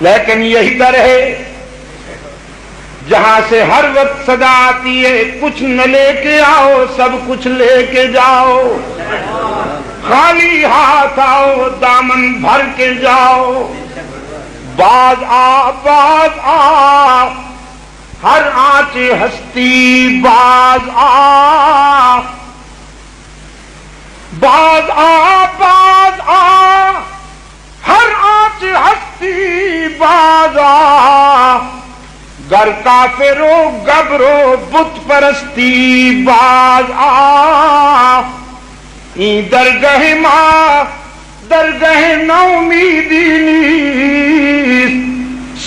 لیکن یہی در ہے جہاں سے ہر وقت صدا آتی ہے، کچھ نہ لے کے آؤ سب کچھ لے کے جاؤ، خالی ہاتھ آؤ دامن بھر کے جاؤ، باز آ ہر آنچ ہستی باز آ، باز آ ہر آنچ ہستی باز آ، گر کافرو گبرو بت پرستی باز آ، این درگہ ماں درگہ نومیدی نیست،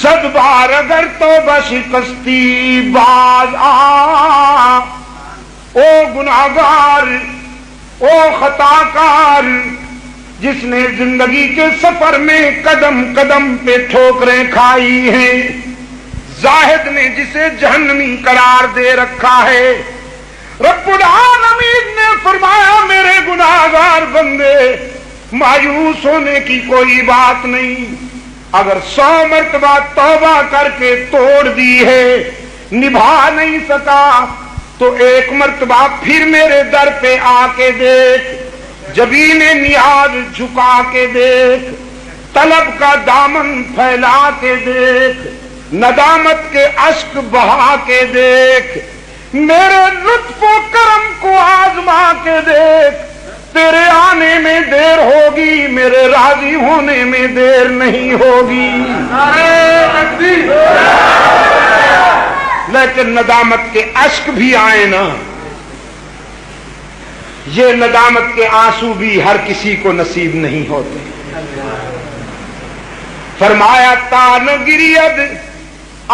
صد بار اگر توبہ شکستی باز آ، او گناہگار او خطاکار جس نے زندگی کے سفر میں قدم قدم پہ ٹھوکریں کھائی ہیں، زاہد نے جسے جہنمی قرار دے رکھا ہے، رب العالمین نے فرمایا میرے گناہگار بندے مایوس ہونے کی کوئی بات نہیں، اگر 100 مرتبہ توبہ کر کے توڑ دی ہے نبھا نہیں سکا تو 1 مرتبہ پھر میرے در پہ آ کے دیکھ، جبین نیاز جھکا کے دیکھ، طلب کا دامن پھیلا کے دیکھ، ندامت کے اشک بہا کے دیکھ، میرے لطف و کرم کو آزما کے دیکھ، تیرے آنے میں دیر ہوگی میرے راضی ہونے میں دیر نہیں ہوگی۔ لیکن ندامت کے اشک بھی آئے نا، یہ ندامت کے آنسو بھی ہر کسی کو نصیب نہیں ہوتے۔ فرمایا تان گرید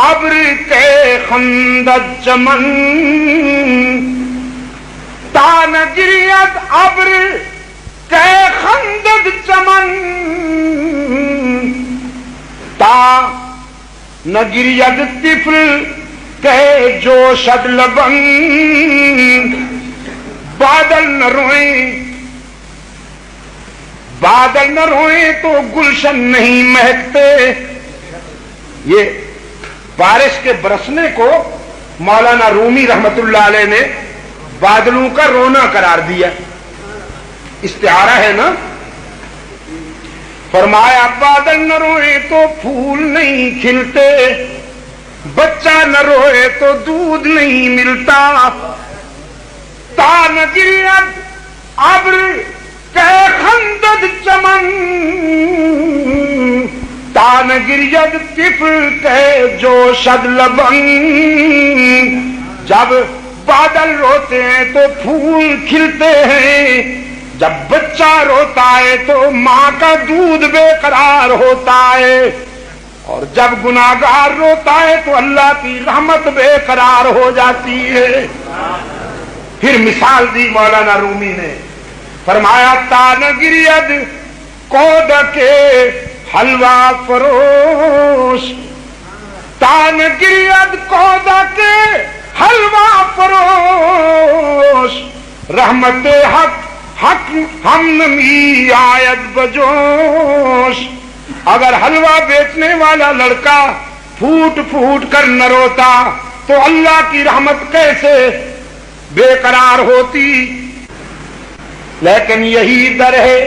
ابر کے خندق چمن، تان گرید ابر کے خندق چمن، تا نگرید طفل کہ جوشد لبن، بادل نہ روئیں بادل نہ روئیں تو گلشن نہیں مہکتے۔ یہ بارش کے برسنے کو مولانا رومی رحمت اللہ علیہ نے بادلوں کا رونا قرار دیا، استعارہ ہے نا۔ فرمایا بادل نہ روئے تو پھول نہیں کھلتے، بچہ نہ روئے تو دودھ نہیں ملتا، تان گرید ابر کہ خندق چمن، تان گرید طفل کہ جوشد لبن، جب بادل روتے ہیں تو پھول کھلتے ہیں، جب بچہ روتا ہے تو ماں کا دودھ بے قرار ہوتا ہے، اور جب گناہگار روتا ہے تو اللہ کی رحمت بے قرار ہو جاتی ہے۔ پھر مثال دی مولانا رومی نے، فرمایا تان گرید کود کے حلوہ فروش، تان گرید کود کے حلوہ فروش، رحمت حق ہم نمی آیت بجوش۔ اگر حلوہ بیچنے والا لڑکا پھوٹ پھوٹ کر نہ روتا تو اللہ کی رحمت کیسے بے قرار ہوتی۔ لیکن یہی در ہے